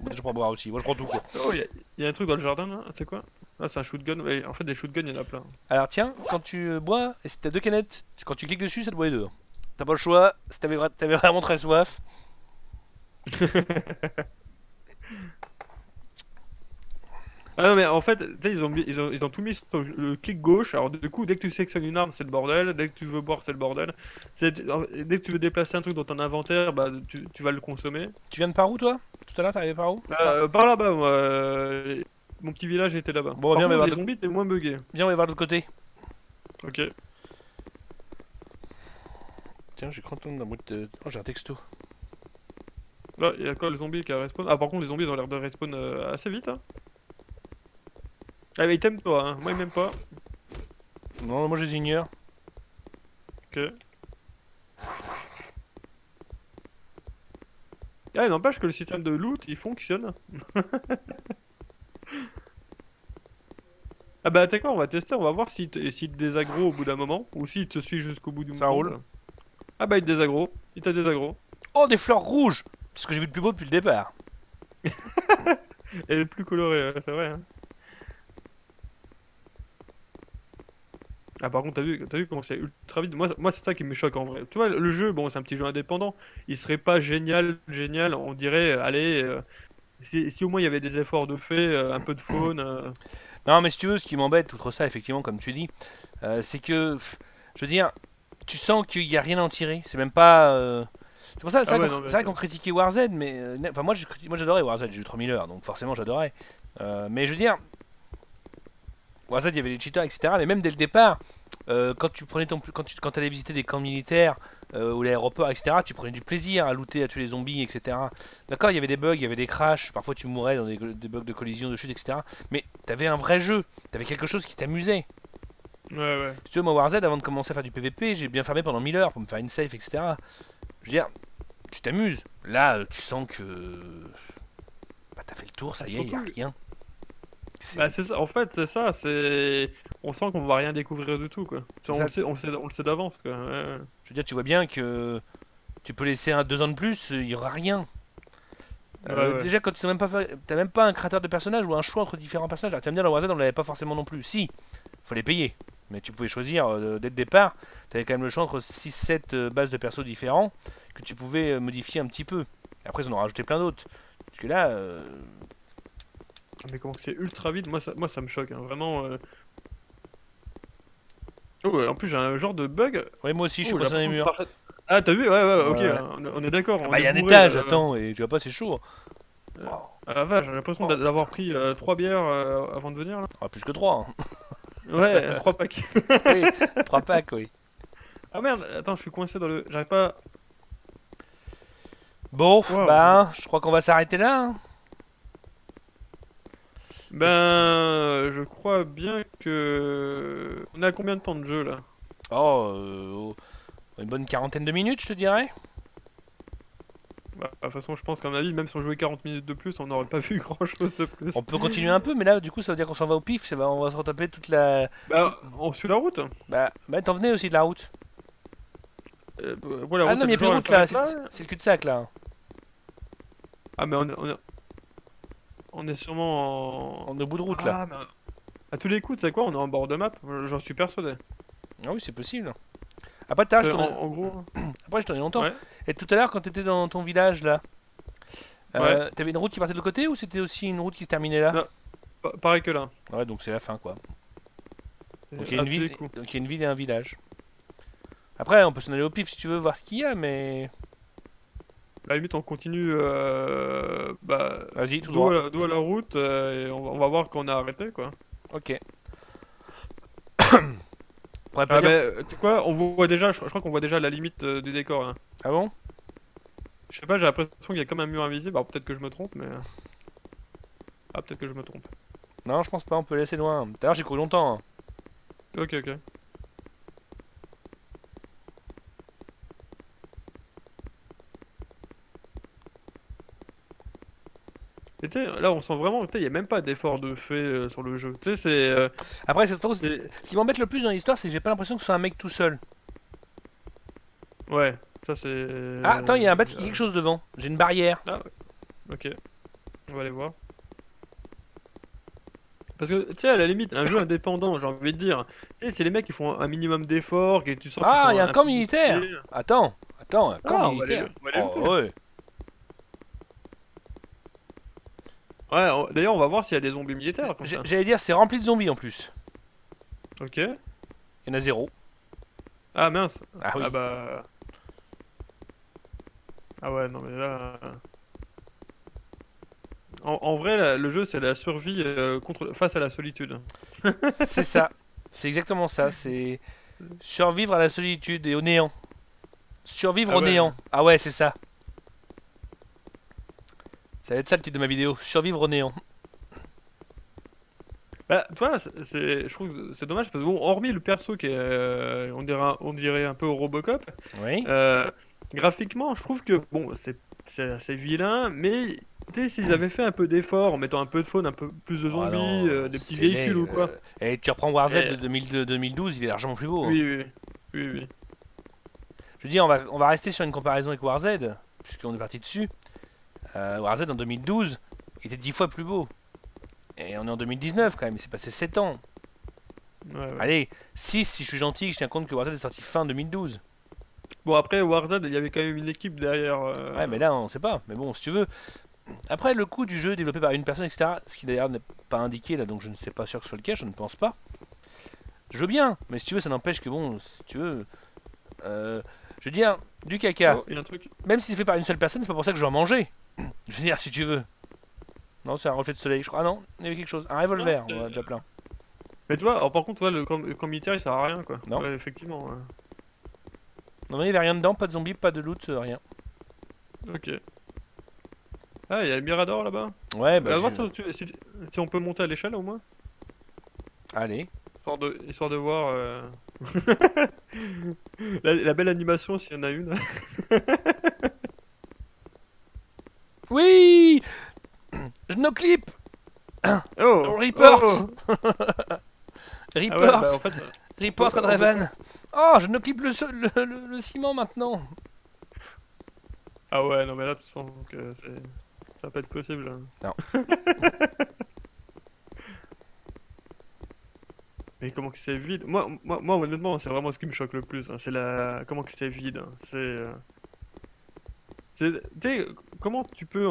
Bon, je prends à boire aussi. Moi, je prends tout, quoi. Oh, y a un truc dans le jardin là, c'est quoi? Ah, c'est un shotgun, ouais, en fait, des shotguns, il y en a plein. Alors, tiens, quand tu bois, et si t'as deux canettes, quand tu cliques dessus, ça te boit les deux. T'as pas le choix, si t'avais vraiment très soif. Ah non, mais en fait, tu sais, ils ont tout mis sur le clic gauche. Alors, du coup, dès que tu sélectionnes une arme, c'est le bordel. Dès que tu veux boire, c'est le bordel. Dès que tu veux déplacer un truc dans ton inventaire, bah, tu vas le consommer. Tu viens de par où, toi? Tout à l'heure, t'arrivais par où? Par là-bas, moi. Mon petit village était là-bas. Bon, Par viens, on va contre, voir les zombies étaient moins buggés. Viens, on va voir de l'autre côté. Ok. Tiens, j'ai cru entendre un bruit de... Oh, j'ai un texto. Là, il y a quoi le zombie qui a respawn? Ah, par contre, les zombies ils ont l'air de respawn assez vite. Hein. Ah, mais ils t'aiment toi, hein. Moi, ils m'aiment pas. Non, moi, je les ignore. Ok. Ah, n'empêche que le système de loot il fonctionne. Ah, bah, t'es quoi, on va tester, on va voir s'il te désaggro au bout d'un moment ou s'il te suit jusqu'au bout du Ça monde. roule. Ah, bah, il te désaggro. Il t'a désaggro. Oh, des fleurs rouges! C'est ce que j'ai vu de plus beau depuis le départ. Elle est plus colorée, c'est vrai. Hein. Ah, par contre, t'as vu comment c'est ultra vite. Moi c'est ça qui me choque en vrai. Tu vois, le jeu, bon, c'est un petit jeu indépendant. Il serait pas génial. On dirait, allez, si au moins il y avait des efforts de fait, un peu de faune. Non, mais si tu veux, ce qui m'embête, outre ça, effectivement, comme tu dis, c'est que, je veux dire, tu sens qu'il n'y a rien à en tirer. C'est même pas. C'est pour ça, Ah ouais, non, mais c'est vrai qu'on critiquait Warzone, mais. Enfin, moi, moi j'adorais Warzone, j'ai eu 3000 heures, donc forcément j'adorais. Mais je veux dire, Warzone, il y avait les cheaters, etc. Mais même dès le départ, quand tu prenais quand allais visiter des camps militaires ou l'aéroport, etc., tu prenais du plaisir à looter, à tuer les zombies, etc. D'accord, il y avait des bugs, il y avait des crashs, parfois tu mourais dans des bugs de collision, de chute, etc. Mais t'avais un vrai jeu, t'avais quelque chose qui t'amusait. Ouais. Si tu veux, moi, Warzone, avant de commencer à faire du PVP, j'ai bien farmé pendant 1000 heures pour me faire une safe, etc. Je veux dire, tu t'amuses. Là, tu sens que. Bah, t'as fait le tour, ça y est, il y a Surtout- rien. Bah, c'est ça, en fait, c'est ça, c'est. On sent qu'on va rien découvrir du tout, quoi. C'est On ça. le sait d'avance, quoi. Ouais. Je veux dire, tu vois bien que tu peux laisser 2 ans de plus, il y aura rien. Ouais. Déjà, quand t'as même pas un créateur de personnage ou un choix entre différents personnages. Alors, tu vas me dire, dans Warzone, on l'avait pas forcément non plus. Si, fallait payer. Mais tu pouvais choisir dès le départ. T'avais quand même le choix entre 6-7 bases de persos différents que tu pouvais modifier un petit peu. Après, ils en ont rajouté plein d'autres. Parce que là, Ah, mais comment que c'est ultra vite, moi ça me choque, hein, vraiment. Oh, ouais, en plus j'ai un genre de bug. ouais, moi aussi, je suis Oh, passé dans les murs. Ah, t'as vu? Ouais, ok, Ouais. on est d'accord. Ah on bah, il y est a un bourré, étage, attends, et tu vois pas, c'est chaud. euh, Oh, Ah la vache, j'ai l'impression Oh, d'avoir pris 3 bières avant de venir là. ah, plus que 3. Ouais, 3 packs. Oui, 3 packs, oui. Ah merde, attends, je suis coincé dans le. J'arrive pas. Bon, Wow. bah, je crois qu'on va s'arrêter là. Hein. Je crois bien que... On est à combien de temps de jeu, là? Oh, une bonne quarantaine de minutes, je te dirais. Bah, de toute façon, je pense qu'à mon avis, même si on jouait 40 minutes de plus, on n'aurait pas vu grand-chose de plus. On peut continuer un peu, mais là, du coup, ça veut dire qu'on s'en va au pif. On va se retaper toute la. Bah, on suit la route. Bah, t'en venais aussi de la route. Ouais, la Ah route, non, mais y a plus de elle route là. s'arrête là. C'est le cul-de-sac là. Ah, mais on est sûrement en... On est au bout de route là. Ah, mais... À tous les coups, tu sais quoi, on est en bord de map, j'en suis persuadé. Ah oui, c'est possible. Après, t'as, je En, t'en ai... en gros, Après, je t'en ai longtemps. ouais, Et tout à l'heure, quand t'étais dans ton village là, ouais, t'avais une route qui partait de l'autre côté ou c'était aussi une route qui se terminait là? non, pareil que là, Ouais, donc c'est la fin quoi. Donc il y a à une tous les ville, coups. donc il y a une ville et un village. Après, on peut s'en aller au pif si tu veux voir ce qu'il y a, mais À la limite, on continue vas-y, tout droit. dos à la route et on va voir qu'on a arrêté, quoi. Ok. On pourrait pas Ah, dire. mais tu sais quoi, on voit déjà, je crois qu'on voit déjà la limite du décor, hein. Ah bon? Je sais pas, j'ai l'impression qu'il y a comme un mur invisible, alors peut-être que je me trompe, mais... Ah, peut-être que je me trompe. Non, je pense pas. On peut laisser loin. Tout à l'heure, j'ai couru longtemps, hein. Ok, ok. Et tu sais, là on sent vraiment, tu sais, il y a même pas d'effort de fait sur le jeu. Tu sais, Après, c'est trop. Ce c'est- qui m'embête le plus dans l'histoire, c'est que j'ai pas l'impression que ce soit un mec tout seul. Ouais, ça c'est... Ah, attends, il y a un bâtiment, quelque chose devant. J'ai une barrière. Ah, ouais, ok, on va aller voir. Parce que, tu sais, à la limite, un jeu indépendant, j'ai envie de dire, tu sais, c'est les mecs qui font un minimum d'efforts, que tu sens qu'ils Ah, sont il y a un un camp peu militaire. motivés. Attends, un camp Ah, militaire. on va aller Oh, looter. ouais. Ouais, d'ailleurs, on va voir s'il y a des zombies militaires comme ça. J'allais dire, c'est rempli de zombies en plus. Ok. Il y en a zéro. Ah mince. Ah Ah oui. bah... Ah ouais, non mais là... En vrai, le jeu, c'est la survie face à la solitude. C'est ça. C'est exactement ça. C'est survivre à la solitude et au néant. Survivre Ah au ouais. néant. Ah ouais, c'est ça. Ça va être ça le titre de ma vidéo. Survivre au néant. Bah, tu vois, je trouve que c'est dommage parce que bon, hormis le perso qui est, on dirait un peu au Robocop, Oui. euh, graphiquement, je trouve que bon, c'est assez vilain, mais tu sais, s'ils avaient fait un peu d'effort en mettant un peu de faune, un peu plus de Oh zombies, non, des petits c'est laid. véhicules ou quoi. Et tu reprends War Z de Et, 2012, il est largement plus beau, hein. oui, oui, oui, oui. Je veux dire, on va rester sur une comparaison avec War Z, puisqu'on est parti dessus. War Z en 2012 était 10 fois plus beau. Et on est en 2019 quand même, il s'est passé 7 ans. Ouais, ouais. Allez, 6 si je suis gentil, je tiens compte que War Z est sorti fin 2012. Bon, après, Warzone, il y avait quand même une équipe derrière. Ouais, mais là, on sait pas. Mais bon, si tu veux. Après, le coût du jeu développé par une personne, etc., ce qui d'ailleurs n'est pas indiqué là, donc je ne sais pas sûr que ce soit le cas, je ne pense pas. Je veux bien, mais si tu veux, ça n'empêche que bon, si tu veux. Je veux dire, du caca, Oh, il y a un truc. même si c'est fait par une seule personne, c'est pas pour ça que je dois en manger. Je veux dire, si tu veux. Non, c'est un reflet de soleil, je crois. Ah non, il y avait quelque chose. Un Non, revolver, on en a déjà plein. mais tu vois, alors par contre, ouais, le camp militaire, il sert à rien, quoi. Non. Ouais, effectivement. Ouais. Non, il n'y avait rien dedans, pas de zombies, pas de loot, rien. Ok. Ah, il y a le Mirador là-bas. Ouais, bah Va voir je. si on peut monter à l'échelle au moins. Allez. Histoire de voir la belle animation s'il y en a une. Oui. No clip. Oh! Report. Oh! Ah ouais, Report. bah en fait, Report on à peut Draven. Oh, je no clip le ciment maintenant. Ah ouais, non mais là tu sens que ça va pas être possible, hein. Non. Mais comment que c'est vide? Moi honnêtement, c'est vraiment ce qui me choque le plus, hein. C'est comment que c'est vide, hein. Tu sais, comment tu peux,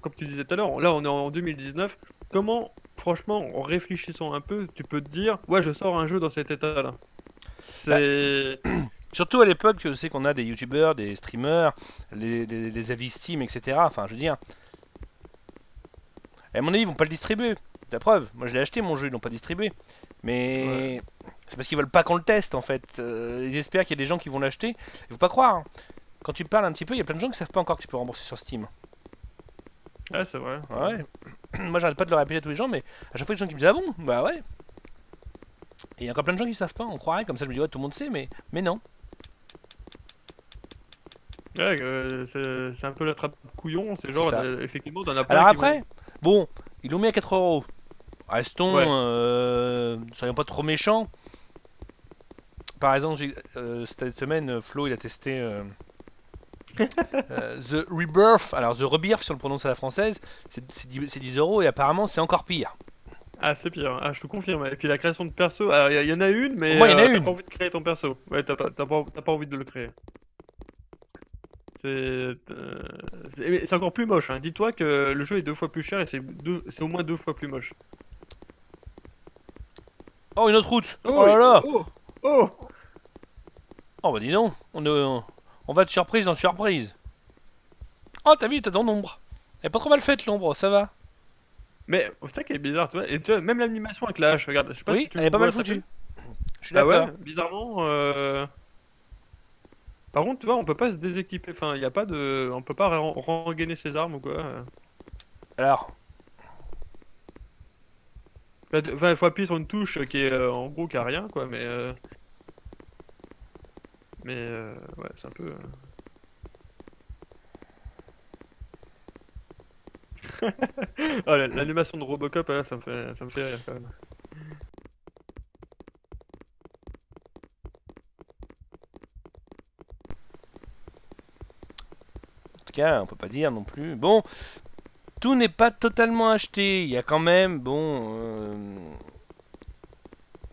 comme tu disais tout à l'heure, là on est en 2019, comment, franchement, en réfléchissant un peu, tu peux te dire, ouais, je sors un jeu dans cet état-là. Bah, C'est... surtout à l'époque, je sais qu'on a des youtubeurs, des streamers, les avis Steam, etc. Enfin, je veux dire. À mon avis, ils vont pas le distribuer. La preuve, moi je l'ai acheté mon jeu, ils l'ont pas distribué. Ouais. Mais c'est parce qu'ils veulent pas qu'on le teste en fait. Ils espèrent qu'il y a des gens qui vont l'acheter. Il faut pas croire, hein. Quand tu parles un petit peu, il y a plein de gens qui savent pas encore que tu peux rembourser sur Steam. Ouais, c'est vrai. Ouais. Moi, j'arrête pas de le répéter à tous les gens, mais à chaque fois, il y a des gens qui me disent ah bon, bah ouais. Et il y a encore plein de gens qui savent pas, on croirait, comme ça je me dis ouais, tout le monde sait, mais non. Ouais, c'est un peu la trappe couillon, c'est C'est genre, ça. effectivement, t'en as plein Alors qui vont. après, bon, ils l'ont mis à 4 €. Restons, Ouais, soyons pas trop méchants. Par exemple, cette semaine, Flo il a testé The Rebirth. Alors, The Rebirth, si on le prononce à la française, c'est 10 € et apparemment c'est encore pire. ah, c'est pire, ah, je te confirme. Et puis la création de perso, alors, y en a une, Au mais moins, il y en a t'as pas une. envie de créer ton perso. Ouais, t'as pas envie de le créer. C'est c'est encore plus moche, hein. Dis-toi que le jeu est 2 fois plus cher et c'est au moins 2 fois plus moche. Oh, une autre route. Oh, Oh là là. oh, oh! Oh, bah dis donc, on va de surprise en surprise. Oh, t'as vu, t'as ton ombre. Elle est pas trop mal faite, l'ombre, ça va. Mais c'est ça qui est bizarre, tu vois. Et tu vois, même l'animation avec la hache, regarde, je sais pas si Oui, tu elle est pas mal vois, t'as vu? foutue. Je suis Ah ouais, d'accord. bizarrement. Par contre, tu vois, on peut pas se déséquiper. Enfin, y a pas de, on peut pas rengainer ses armes ou quoi. Alors, Enfin, il faut appuyer sur une touche qui est en gros qui a rien, quoi. Ouais, c'est un peu. Oh, l'animation de Robocop, là, ça me fait rire quand même. en tout cas, on peut pas dire non plus. Bon, tout n'est pas totalement acheté. Il y a quand même, bon,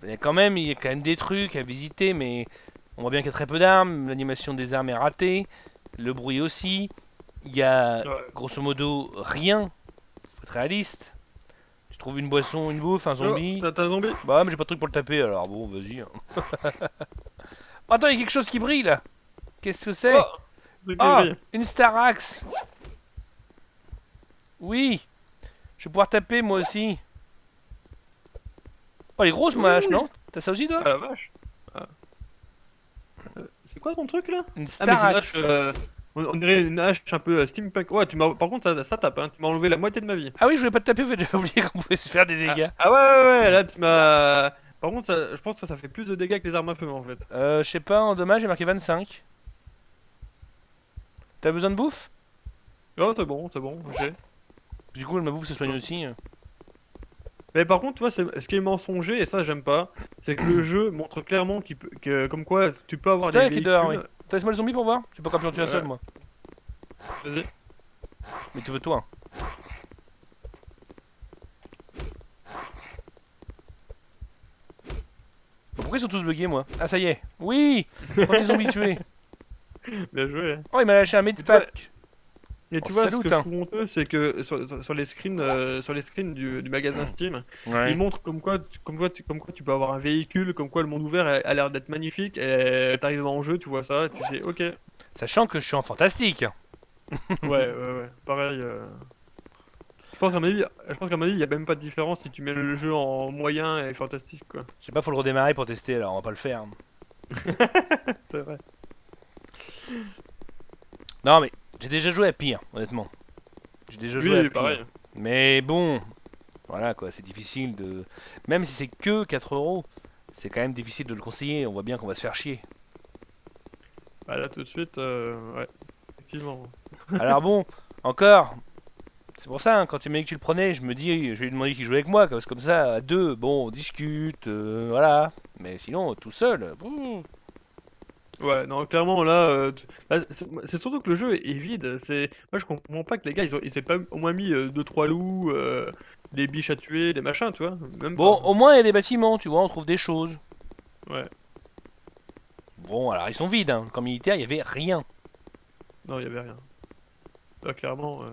il y a quand même des trucs à visiter, mais on voit bien qu'il y a très peu d'armes. L'animation des armes est ratée, le bruit aussi. Il y a Ouais. grosso modo rien. Faut être réaliste. Tu trouves une boisson, une bouffe, un Oh, zombie. t'as un zombie? Bah, mais j'ai pas de truc pour le taper, alors bon, vas-y. Hein. Oh, attends, il y a quelque chose qui brille là. Qu'est-ce que Oh! c'est? Le qui Oh, brille. une Starax. Oui, je vais pouvoir taper moi aussi. Oh, elle est grosse ma hache, Oui! non? T'as ça aussi toi? Ah la vache! Ah. C'est quoi ton truc là? Une Ah, mais c'est une hache. Starax. On dirait une hache un peu steampunk. Ouais, par contre, ça tape, hein. Tu m'as enlevé la moitié de ma vie. Ah oui, je voulais pas te taper, en fait, j'avais oublié qu'on pouvait se faire des Ah, dégâts. ah ouais, ouais, ouais, là tu m'as. Par contre, je pense que ça fait plus de dégâts que les armes à feu en fait. Je sais pas, en dommage, j'ai marqué 25. T'as besoin de bouffe? Oh, c'est bon, j'ai. Du coup, ma bouffe se soigne aussi. Mais par contre, tu vois, ce qui est mensonger, et ça j'aime pas, c'est que le jeu montre clairement comme quoi tu peux C'est avoir des toi qui est dehors, oui. véhicules. Laisse-moi le zombie pour voir? J'ai pas encore pu en tuer un seul, Ouais, moi. vas-y. Mais tu veux toi. Bon, pourquoi ils sont tous buggés, moi? Ah, ça y est. Oui! Premier zombie tué. Bien joué, hein. Oh, il m'a lâché un Et tu vois, medpack. et Oh, tu vois, ce salut, que je hein. trouve honteux, c'est que sur les screens du magasin Steam, ils Ouais. montrent comme quoi tu peux avoir un véhicule, comme quoi le monde ouvert a l'air d'être magnifique, et t'arrives en jeu, tu vois ça, et tu dis ok. Sachant que je suis en fantastique. Ouais, pareil. Je pense qu'à mon avis, il y a même pas de différence si tu mets le jeu en moyen et fantastique, quoi. Je sais pas, faut le redémarrer pour tester, alors on va pas le faire. C'est vrai. Non, mais j'ai déjà joué à pire, honnêtement. J'ai déjà joué à Oui, pire. pareil. Mais bon, voilà quoi, c'est difficile de. Même si c'est que 4 €, c'est quand même difficile de le conseiller. On voit bien qu'on va se faire chier. Bah là, tout de suite, ouais, effectivement. Alors bon, encore, c'est pour ça, hein, quand tu m'as dit que tu le prenais, je me dis, je lui ai demandé qu'il jouait avec moi, parce que comme ça, à deux, bon, on discute, voilà. Mais sinon, tout seul, bouh. Ouais, non, clairement, là, bah, c'est surtout que le jeu est vide. Moi, je comprends pas que les gars, ils aient pas au moins mis 2-3 loups, des biches à tuer, des machins, tu vois. Même Bon, pas. au moins il y a des bâtiments, tu vois, on trouve des choses. Ouais, Bon, alors ils sont vides, hein. Comme militaire, il y avait rien. non, il y avait rien. Là, clairement.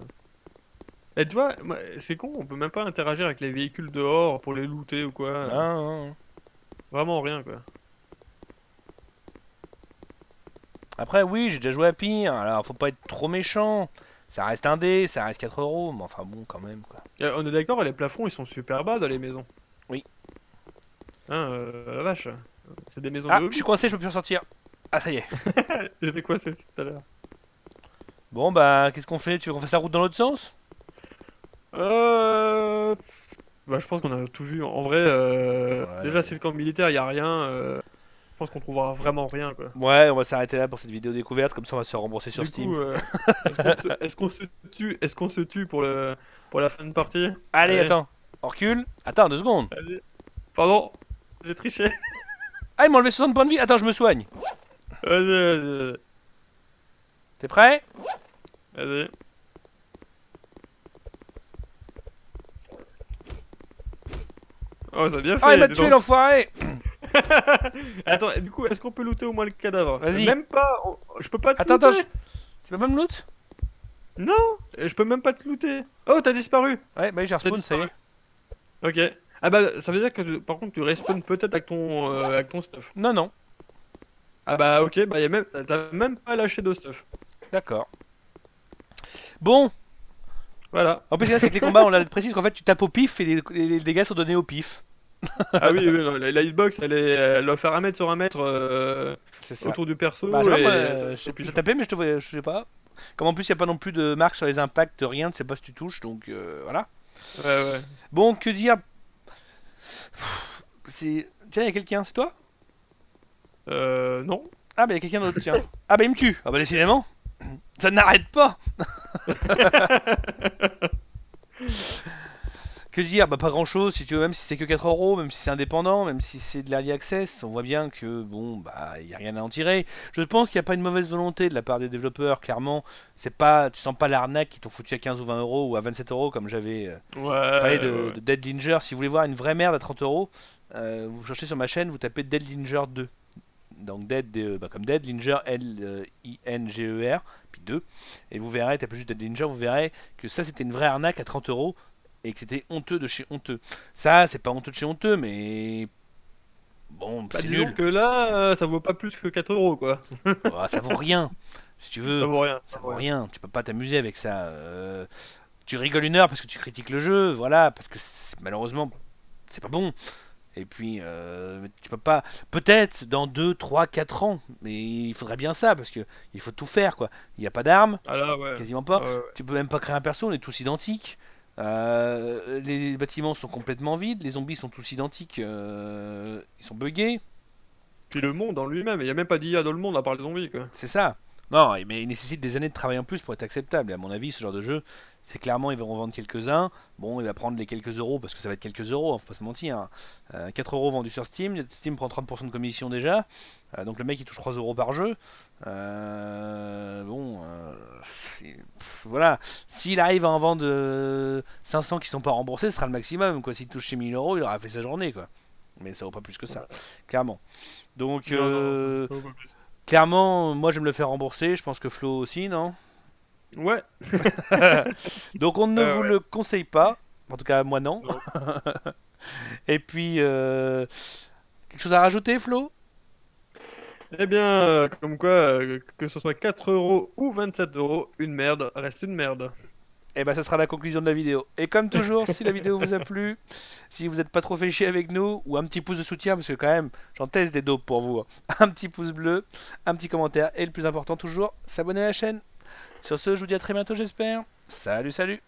Et tu vois, c'est con, on peut même pas interagir avec les véhicules dehors pour les looter ou quoi. Non, non, non. Vraiment rien, quoi. Après, oui, j'ai déjà joué à pire, alors faut pas être trop méchant. Ça reste un dé, ça reste 4 €, mais enfin bon, quand même, quoi. On est d'accord, les plafonds, ils sont super bas dans les maisons. Oui. Hein, la vache. C'est des maisons de Ah, je suis hobbits. coincé, je peux plus ressortir. Ah, ça y est. J'étais quoi, tout à l'heure? Bon, bah, qu'est-ce qu'on fait? Tu veux qu'on fasse la route dans l'autre sens? Euh... Bah, je pense qu'on a tout vu. En vrai, Ouais, non, déjà, mais... c'est le camp militaire, il y a rien. Je pense qu'on trouvera vraiment rien, quoi. Ouais, on va s'arrêter là pour cette vidéo découverte, comme ça on va se rembourser sur Du Steam. coup, est-ce qu'on se tue pour la fin de partie? Allez, Allez, attends, on recule. Attends, 2 secondes. allez. Pardon, j'ai triché. Ah, il m'a enlevé 60 points de vie. Attends, je me soigne. Vas-y, T'es prêt? vas-y. Oh, ça a bien Ah, il fait, m'a dis tué, donc. l'enfoiré. Attends, du coup, est-ce qu'on peut looter au moins le cadavre? Vas-y. Même pas, je peux pas te Attends, looter? attends, tu peux pas me loot? Non, je peux même pas te looter. Oh, t'as disparu. Ouais, bah oui, j'ai T'as respawn, ça y disparu. est. Ok. Ah bah, ça veut dire que par contre, tu respawns peut-être avec ton stuff. Non, non, Ah bah, ok, bah, t'as même pas lâché de stuff. d'accord. Bon, Voilà. en plus, là, c'est que les combats, on l'a précisé, qu'en fait, tu tapes au pif et les dégâts sont donnés au pif. Ah oui, oui, non, la hitbox, elle doit faire 1 mètre sur 1 mètre C'est ça. autour du Bah, je perso vois, et moi, ça je pif. tapais, mais je te voyais, je sais pas. Comme en plus, il n'y a pas non plus de marque sur les impacts, rien, tu sais pas si tu touches, donc voilà. Ouais, ouais. Bon, que dire? C'est. Tiens, il y a quelqu'un, c'est toi? Non. Ah, bah, il y a quelqu'un d'autre, tiens. Ah, bah, il me tue. Ah, bah, décidément, ça n'arrête pas. Que dire? Bah, pas grand chose, si tu veux, même si c'est que 4 euros, même si c'est indépendant, même si c'est de l'early access, on voit bien que, bon, bah, il n'y a rien à en tirer. Je pense qu'il n'y a pas une mauvaise volonté de la part des développeurs, clairement. C'est pas, tu sens pas l'arnaque qui t'ont foutu à 15 ou 20 euros ou à 27 euros, comme j'avais Ouais, parlé ouais, ouais. de Deadlinger. Si vous voulez voir une vraie merde à 30 euros, vous cherchez sur ma chaîne, vous tapez Deadlinger 2. Donc Dead, bah, comme Dead, Linger, L-I-N-G-E-R, puis 2. Et vous verrez, tapez juste Deadlinger, vous verrez que ça c'était une vraie arnaque à 30 euros et que c'était honteux de chez honteux. Ça, c'est pas honteux de chez honteux, mais bon, Bah, c'est disons nul. que là, ça vaut pas plus que 4 euros, quoi. Oh, ça vaut rien. Si tu Ça veux, vaut rien, ça ça vaut vaut rien. rien. Tu peux pas t'amuser avec ça. Tu rigoles une heure parce que tu critiques le jeu, voilà, parce que malheureusement, c'est pas bon. Et puis, tu peux pas. Peut-être dans 2 3 4 ans, mais il faudrait bien ça, parce que il faut tout faire, quoi. Il n'y a pas d'armes, Ah là, ouais. quasiment Ah pas. ouais, ouais. Tu peux même pas créer un perso, on est tous identiques. Les bâtiments sont complètement vides, les zombies sont tous identiques, ils sont buggés, Puis le monde en lui-même, il y a même pas d'IA dans le monde à part les zombies, quoi. c'est ça. Non, mais il nécessite des années de travail en plus pour être acceptable. Et à mon avis, ce genre de jeu, c'est clairement, ils vont en vendre quelques-uns. Bon, il va prendre les quelques euros, parce que ça va être quelques euros, hein, faut pas se mentir. 4 euros vendus sur Steam, Steam prend 30% de commission déjà. Donc le mec, il touche 3 euros par jeu. Bon, voilà. S'il arrive à en vendre 500 qui sont pas remboursés, ce sera le maximum, quoi. S'il touche chez 1000 euros, il aura fait sa journée, quoi. Mais ça vaut pas plus que ça, clairement. Donc, Non, non, ça vaut pas plus. clairement, moi je vais me le faire rembourser, je pense que Flo aussi, non? Ouais, Donc on ne vous ouais. le conseille pas, en tout cas moi non. Non. Et puis, quelque chose à rajouter, Flo? Eh bien, comme quoi, que ce soit 4 euros ou 27 euros, une merde reste une merde. Et ben ça sera la conclusion de la vidéo. Et comme toujours, si la vidéo vous a plu, si vous n'êtes pas trop fait chier avec nous, ou un petit pouce de soutien, parce que quand même, j'en teste des dopes pour vous, hein. Un petit pouce bleu, un petit commentaire, et le plus important toujours, s'abonner à la chaîne. Sur ce, je vous dis à très bientôt j'espère. Salut, salut!